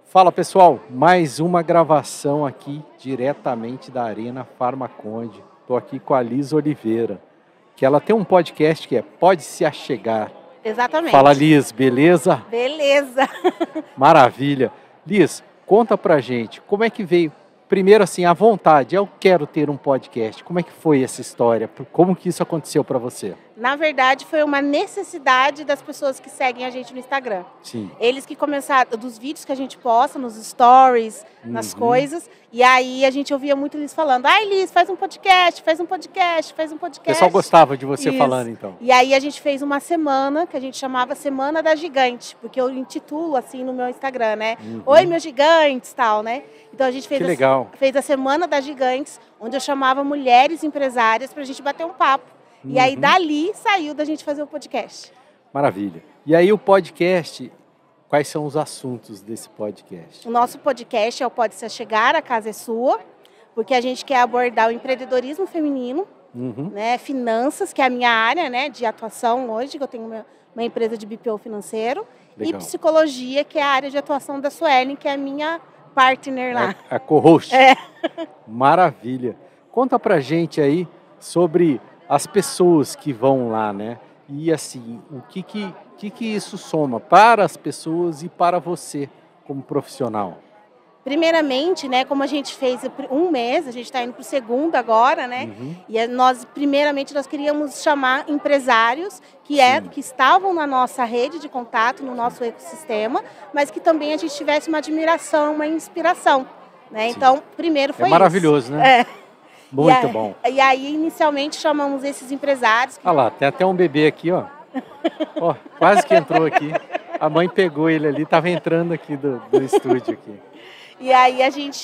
Fala pessoal, mais uma gravação aqui diretamente da Arena Farmaconde. Estou aqui com a Liz Oliveira, que ela tem um podcast que é Pode Se Achegar. Exatamente. Fala Liz, beleza? Beleza. Maravilha. Liz, conta pra gente, como é que veio, primeiro assim, a vontade, eu quero ter um podcast. Como é que foi essa história? Como que isso aconteceu para você? Na verdade, foi uma necessidade das pessoas que seguem a gente no Instagram. Sim. Eles que começaram, dos vídeos que a gente posta, nos stories, nas coisas, e aí a gente ouvia muito eles falando, ai Liz, faz um podcast, faz um podcast, faz um podcast. O pessoal gostava de você Isso. falando, então. E aí a gente fez uma semana, que a gente chamava Semana da Gigante, porque eu intitulo assim no meu Instagram, né? Oi, meus gigantes, tal, né? Então a gente fez, fez a Semana das Gigantes, onde eu chamava mulheres empresárias pra gente bater um papo. E aí, dali, saiu da gente fazer o podcast. Maravilha. E aí, o podcast, quais são os assuntos desse podcast? O nosso podcast é o Pode Se Achegar, a casa é sua, porque a gente quer abordar o empreendedorismo feminino, né, finanças, que é a minha área, né, de atuação hoje, que eu tenho uma empresa de BPO financeiro, e psicologia, que é a área de atuação da Suelen, que é a minha partner lá. A co-host. Maravilha. Conta pra gente aí sobre as pessoas que vão lá, né? E assim, o que isso soma para as pessoas e para você como profissional? Primeiramente, né, como a gente fez um mês, a gente está indo para o segundo agora, né? E primeiramente, nós queríamos chamar empresários que estavam na nossa rede de contato, no nosso ecossistema, mas que também a gente tivesse uma admiração, uma inspiração, né? Então, primeiro foi isso. É maravilhoso, né? Muito bom. E aí, inicialmente, chamamos esses empresários. Olha lá, tem até um bebê aqui, ó. Ó, quase que entrou aqui. A mãe pegou ele ali, estava entrando aqui do estúdio aqui. E aí a gente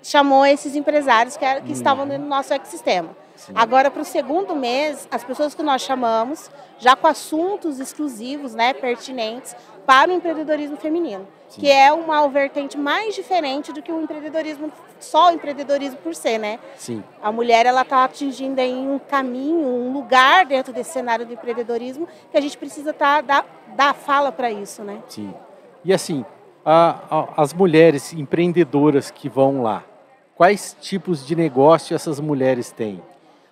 chamou esses empresários que estavam no nosso ecossistema. Agora, para o segundo mês, as pessoas que nós chamamos, já com assuntos exclusivos, né, pertinentes para o empreendedorismo feminino, que é uma vertente mais diferente do que o empreendedorismo, só o empreendedorismo por si, né? Sim. A mulher, ela está atingindo aí um caminho, um lugar dentro desse cenário do empreendedorismo que a gente precisa dar fala para isso, né? Sim. E assim, as mulheres empreendedoras que vão lá, quais tipos de negócio essas mulheres têm?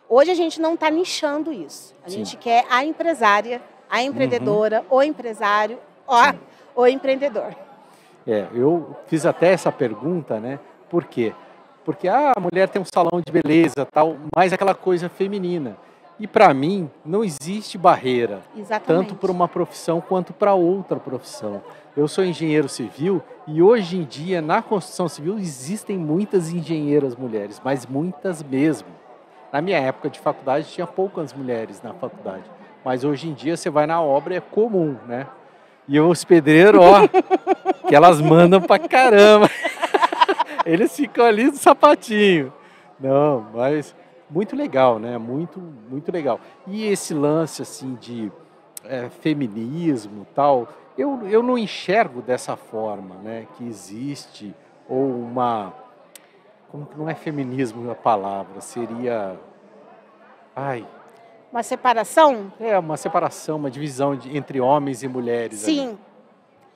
Hoje a gente não está nichando isso. A gente quer a empresária, a empreendedora, o empresário, o empreendedor. Eu fiz até essa pergunta, né? Por quê? Porque a mulher tem um salão de beleza, tal, mais aquela coisa feminina. E para mim, não existe barreira, tanto para uma profissão quanto para outra profissão. Eu sou engenheiro civil e hoje em dia, na construção civil, existem muitas engenheiras mulheres, mas muitas mesmo. Na minha época de faculdade, tinha poucas mulheres na faculdade. Mas hoje em dia, você vai na obra, é comum, né? E os pedreiros, ó, que elas mandam pra caramba. Eles ficam ali no sapatinho. Não, mas muito legal, né? Muito, muito legal. E esse lance, assim, de feminismo e tal, eu não enxergo dessa forma, né? Que existe, ou uma... Como que não é feminismo a palavra? Seria... Uma separação? Uma separação, uma divisão entre homens e mulheres. Sim. Ali,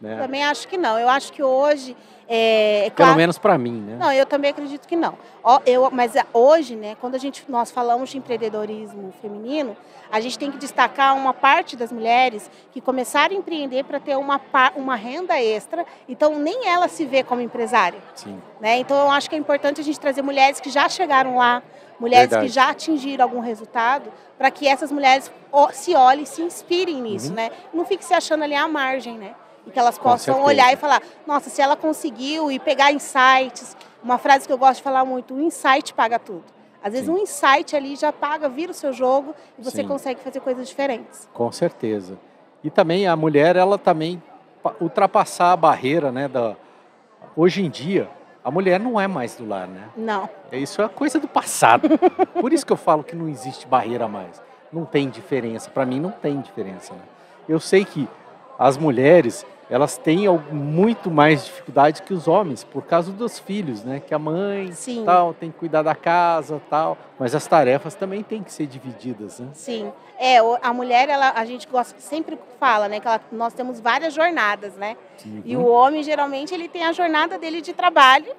né? Também acho que não. Eu acho que hoje... Pelo menos para mim, né? Não, eu também acredito que não. Mas hoje, né, quando nós falamos de empreendedorismo feminino, a gente tem que destacar uma parte das mulheres que começaram a empreender para ter uma renda extra, então nem ela se vê como empresária. Sim. Né? Então eu acho que é importante a gente trazer mulheres que já chegaram lá, mulheres que já atingiram algum resultado, para que essas mulheres se olhem e se inspirem nisso, né? Não fique se achando ali à margem, né? E que elas possam olhar e falar, nossa, se ela conseguiu, e pegar insights. Uma frase que eu gosto de falar muito, o insight paga tudo. Às vezes um insight ali já paga, vira o seu jogo e você consegue fazer coisas diferentes. Com certeza. E também a mulher, ela também ultrapassar a barreira, né? Hoje em dia, a mulher não é mais do lar, né? Não. Isso é coisa do passado. Por isso que eu falo que não existe barreira mais. Não tem diferença. Para mim não tem diferença, né? Eu sei que as mulheres, elas têm muito mais dificuldade que os homens, por causa dos filhos, né? Que a mãe tal, tem que cuidar da casa, tal, mas as tarefas também têm que ser divididas, né? Sim. A mulher, a gente sempre fala, né? Que nós temos várias jornadas, né? E o homem, geralmente, ele tem a jornada dele de trabalho,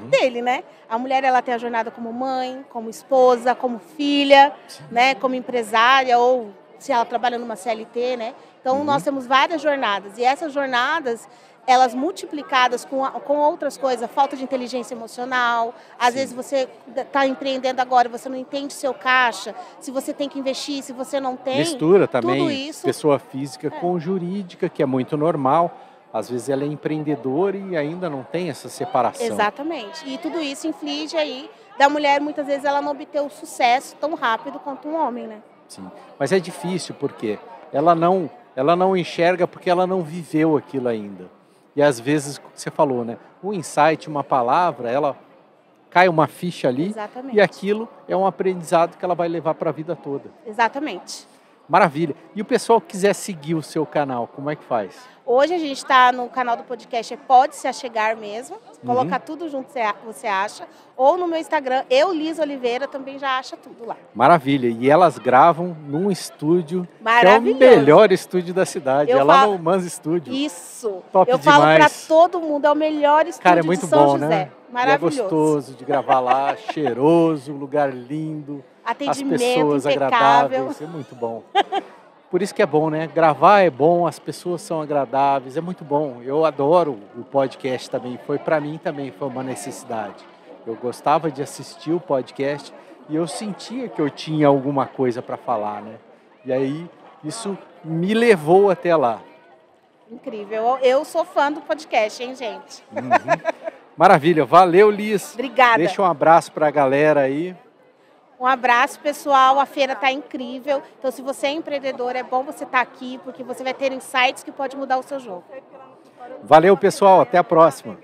dele, né? A mulher, ela tem a jornada como mãe, como esposa, como filha, né? Como empresária, ou se ela trabalha numa CLT, né? Então, nós temos várias jornadas. E essas jornadas, elas multiplicadas com outras coisas, falta de inteligência emocional. Às vezes você está empreendendo agora, você não entende seu caixa, se você tem que investir, se você não tem. Mistura também tudo isso, pessoa física com jurídica, que é muito normal. Às vezes ela é empreendedora e ainda não tem essa separação. Exatamente. E tudo isso inflige aí da mulher, muitas vezes, ela não obter o sucesso tão rápido quanto um homem, né? Sim. Mas é difícil porque ela não enxerga porque ela não viveu aquilo ainda. E às vezes, você falou, né? Um insight, uma palavra, ela cai uma ficha ali. Exatamente. E aquilo é um aprendizado que ela vai levar para a vida toda. Exatamente. Maravilha. E o pessoal que quiser seguir o seu canal, como é que faz? Hoje a gente está no canal do podcast Pode Se Achegar mesmo. Colocar tudo junto você acha. Ou no meu Instagram, Liz Oliveira, também já acha tudo lá. Maravilha. E elas gravam num estúdio que é o Maravilhoso. melhor estúdio da cidade. É lá no Mans Studio. Isso. Top Eu falo demais. para todo mundo, é o melhor estúdio Cara, é muito de São bom, José. né? Maravilhoso. E é gostoso de gravar lá, cheiroso, lugar lindo. Atendimento as pessoas impecável. agradáveis, é muito bom. Por isso que é bom, né? Gravar é bom, as pessoas são agradáveis, é muito bom. Eu adoro o podcast também, para mim também foi uma necessidade. Eu gostava de assistir o podcast e eu sentia que eu tinha alguma coisa para falar, né? E aí isso me levou até lá. Incrível. Eu sou fã do podcast, hein, gente? Maravilha. Valeu, Liz. Obrigada. Deixa um abraço para a galera aí. Um abraço, pessoal. A feira está incrível. Então, se você é empreendedor, é bom você estar aqui, porque você vai ter insights que pode mudar o seu jogo. Valeu, pessoal. Até a próxima.